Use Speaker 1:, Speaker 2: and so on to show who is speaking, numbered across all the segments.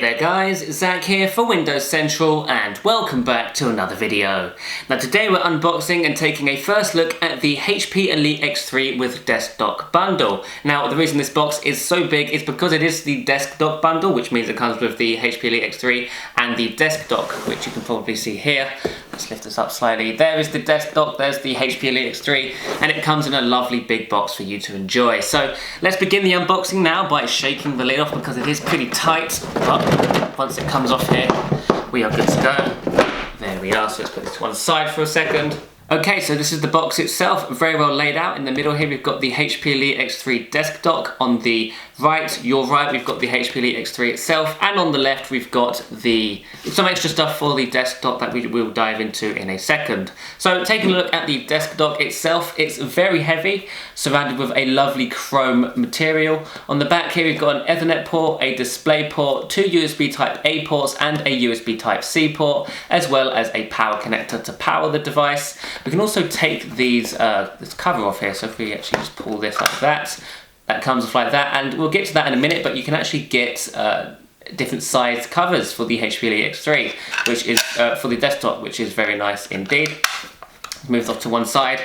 Speaker 1: Hey there guys, Zach here for Windows Central and welcome back to another video. Now today we're unboxing and taking a first look at the HP Elite X3 with Desk Dock bundle. Now the reason this box is so big is because it is the Desk Dock bundle, which means it comes with the HP Elite X3 and the Desk Dock, which you can probably see here. Let's lift this up slightly. There is the Desk Dock, there's the HP Elite X3, and it comes in a lovely big box for you to enjoy. So let's begin the unboxing now by shaking the lid off because it is pretty tight. But once it comes off here, we are good to go. There we are, so let's put this to one side for a second. Okay, so this is the box itself, very well laid out. In the middle here we've got the HP Elite X3 Desk Dock. On the right, your right, we've got the HP Elite X3 itself, and on the left we've got some extra stuff for the Desk Dock that we will dive into in a second. So taking a look at the Desk Dock itself, it's very heavy, surrounded with a lovely chrome material. On the back here we've got an Ethernet port, a display port, two USB Type A ports and a USB Type C port, as well as a power connector to power the device. We can also take this cover off here, so if we actually just pull this like that, that comes off like that, and we'll get to that in a minute, but you can actually get different sized covers for the HP Elite X3, which is for the desktop, which is very nice indeed. Moved off to one side.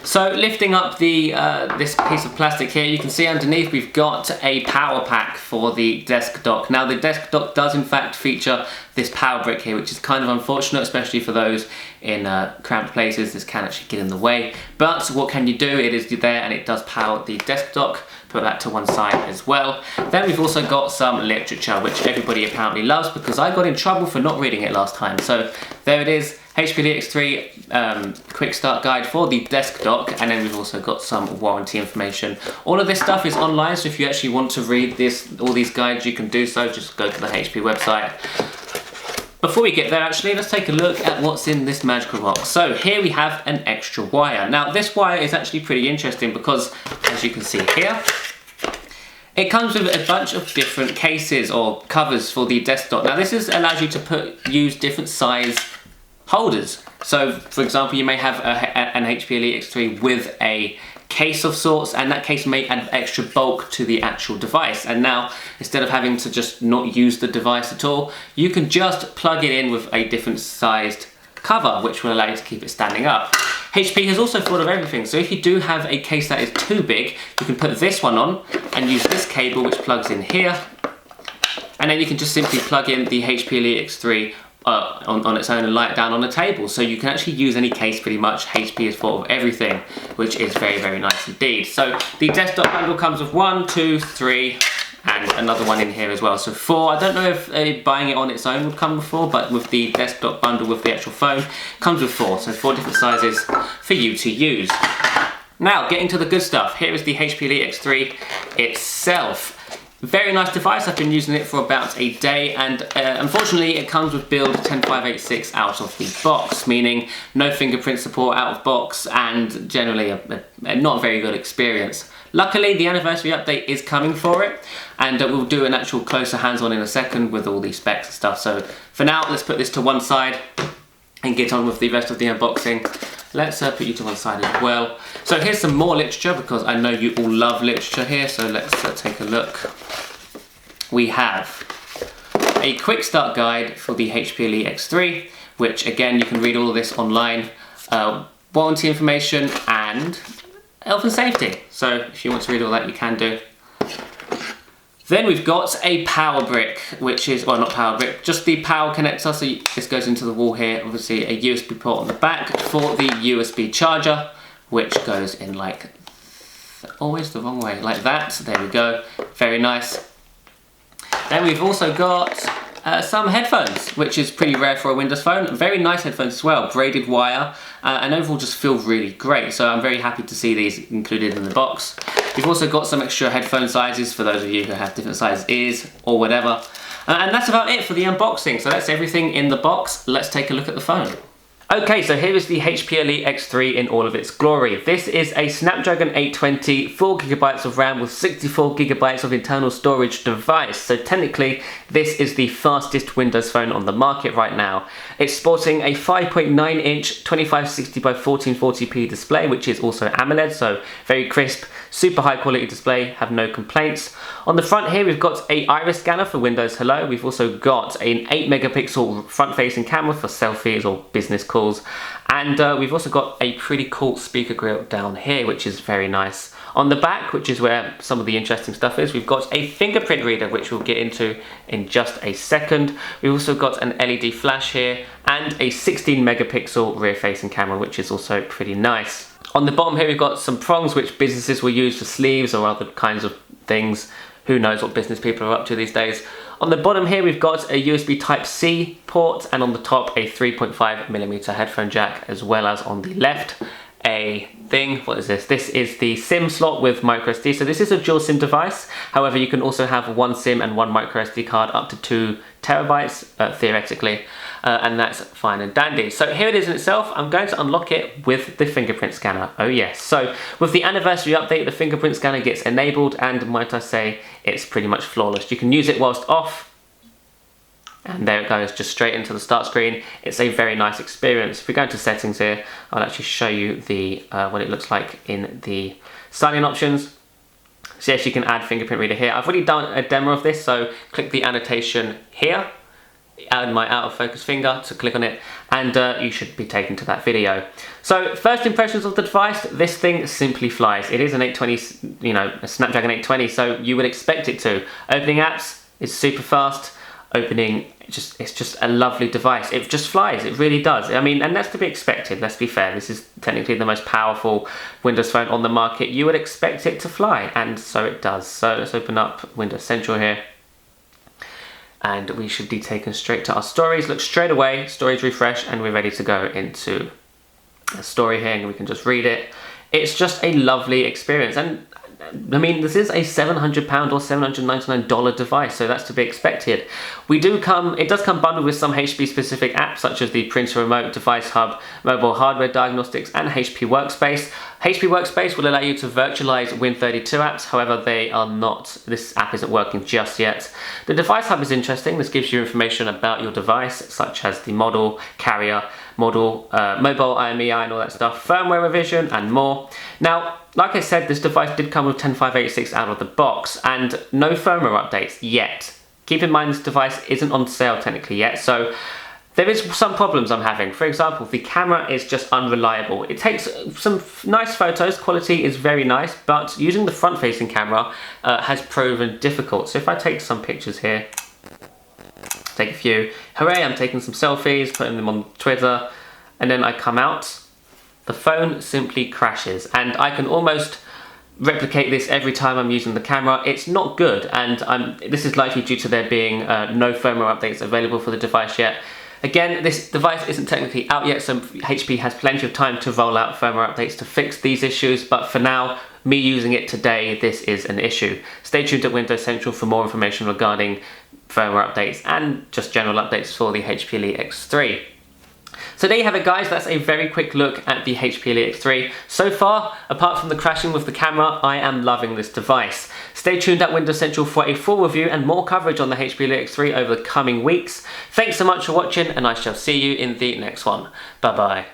Speaker 1: So lifting up this piece of plastic here, you can see underneath we've got a power pack for the Desk Dock. Now the Desk Dock does in fact feature this power brick here, which is kind of unfortunate, especially for those in cramped places. This can actually get in the way, but what can you do? It is there and it does power the Desk Dock. Put that to one side as well. Then we've also got some literature, which everybody apparently loves because I got in trouble for not reading it last time. So there it is, HP Elite X3 quick start guide for the Desk Dock, and then we've also got some warranty information. All of this stuff is online, so if you actually want to read all these guides, you can do so. Just go to the HP website. Before we get there, actually, let's take a look at what's in this magical box. So here we have an extra wire. Now this wire is actually pretty interesting because, as you can see here, it comes with a bunch of different cases or covers for the Desk Dock. Now this allows you to use different size holders. So for example, you may have an HP Elite X3 with a case of sorts, and that case may add extra bulk to the actual device. And now, instead of having to just not use the device at all, you can just plug it in with a different sized cover, which will allow you to keep it standing up. HP has also thought of everything, so if you do have a case that is too big, you can put this one on and use this cable which plugs in here, and then you can just simply plug in the HP Elite X3 on its own and lie it down on a table. So you can actually use any case pretty much. HP has thought of everything, which is very, very nice indeed. So the Desk Dock bundle comes with 1, 2, 3, and another one in here as well. So 4. I don't know if buying it on its own would come with 4, but with the Desk Dock bundle with the actual phone, comes with 4. So 4 different sizes for you to use. Now, getting to the good stuff. Here is the HP Elite X3 itself. Very nice device. I've been using it for about a day, and unfortunately it comes with build 10586 out of the box, meaning no fingerprint support out of box and generally a not very good experience. Luckily the anniversary update is coming for it, and we'll do an actual closer hands-on in a second with all these specs and stuff. So for now, let's put this to one side and get on with the rest of the unboxing. Let's put you to one side as well. So here's some more literature because I know you all love literature here, so let's take a look. We have a quick start guide for the HP Elite X3, which again, you can read all of this online. Warranty information and health and safety. So if you want to read all that, you can do. Then we've got a power brick, which is, well, not power brick, just the power connector. So this goes into the wall here. Obviously a USB port on the back for the USB charger, which goes in like, always the wrong way, like that. There we go, very nice. Then we've also got some headphones, which is pretty rare for a Windows phone. Very nice headphones as well, braided wire, and overall just feel really great. So I'm very happy to see these included in the box. We've also got some extra headphone sizes for those of you who have different size ears or whatever. And that's about it for the unboxing. So that's everything in the box. Let's take a look at the phone. Okay, so here is the HP Elite X3 in all of its glory. This is a Snapdragon 820, 4GB of RAM with 64GB of internal storage device. So technically, this is the fastest Windows phone on the market right now. It's sporting a 5.9-inch 2560 by 1440p display, which is also AMOLED, so very crisp, super high quality display, have no complaints. On the front here, we've got a iris scanner for Windows Hello. We've also got an 8-megapixel front-facing camera for selfies or business calls. And we've also got a pretty cool speaker grill down here, which is very nice. On the back, which is where some of the interesting stuff is, we've got a fingerprint reader, which we'll get into in just a second. We've also got an LED flash here and a 16-megapixel rear-facing camera, which is also pretty nice. On the bottom here, we've got some prongs, which businesses will use for sleeves or other kinds of things. Who knows what business people are up to these days. On the bottom here, we've got a USB Type-C port, and on the top, a 3.5mm headphone jack, as well as on the left, a thing. What is this? This is the SIM slot with microSD. So this is a dual SIM device. However, you can also have one SIM and one microSD card up to 2 terabytes, theoretically. And that's fine and dandy. So here it is in itself. I'm going to unlock it with the fingerprint scanner. Oh yes. So with the anniversary update, the fingerprint scanner gets enabled, and might I say, it's pretty much flawless. You can use it whilst off, and there it goes, just straight into the start screen. It's a very nice experience. If we go into settings here, I'll actually show you the what it looks like in the sign-in options. So yes, you can add fingerprint reader here. I've already done a demo of this, so click the annotation here, add my out of focus finger to click on it, and you should be taken to that video. So first impressions of the device, this thing simply flies. It is an 820, you know, a Snapdragon 820, so you would expect it to. Opening apps is super fast. Opening, it's just a lovely device. It just flies, it really does. I mean, and that's to be expected, let's be fair. This is technically the most powerful Windows phone on the market. You would expect it to fly, and so it does. So let's open up Windows Central here, and we should be taken straight to our stories. Look straight away, stories refresh, and we're ready to go into a story here, and we can just read it. It's just a lovely experience, and I mean, this is a £700 or $799 device, so that's to be expected. It does come bundled with some HP specific apps, such as the Printer Remote, Device Hub, Mobile Hardware Diagnostics, and HP Workspace. HP Workspace will allow you to virtualize Win32 apps, however, this app isn't working just yet. The Device Hub is interesting. This gives you information about your device, such as the model, carrier, model, mobile IMEI and all that stuff, firmware revision, and more. Now, like I said, this device did come with 10586 out of the box, and no firmware updates yet. Keep in mind, this device isn't on sale technically yet, so there is some problems I'm having. For example, the camera is just unreliable. It takes some nice photos, quality is very nice, but using the front-facing camera has proven difficult. So if I take some pictures here, take a few, hooray, I'm taking some selfies, putting them on Twitter, and then I come out, the phone simply crashes, and I can almost replicate this every time I'm using the camera. It's not good, and this is likely due to there being no firmware updates available for the device yet. Again, this device isn't technically out yet, so HP has plenty of time to roll out firmware updates to fix these issues, but for now, me using it today, this is an issue. Stay tuned to Windows Central for more information regarding firmware updates and just general updates for the HP Elite X3. So there you have it, guys. That's a very quick look at the HP Elite X3. So far, apart from the crashing with the camera, I am loving this device. Stay tuned at Windows Central for a full review and more coverage on the HP Elite X3 over the coming weeks. Thanks so much for watching, and I shall see you in the next one. Bye bye.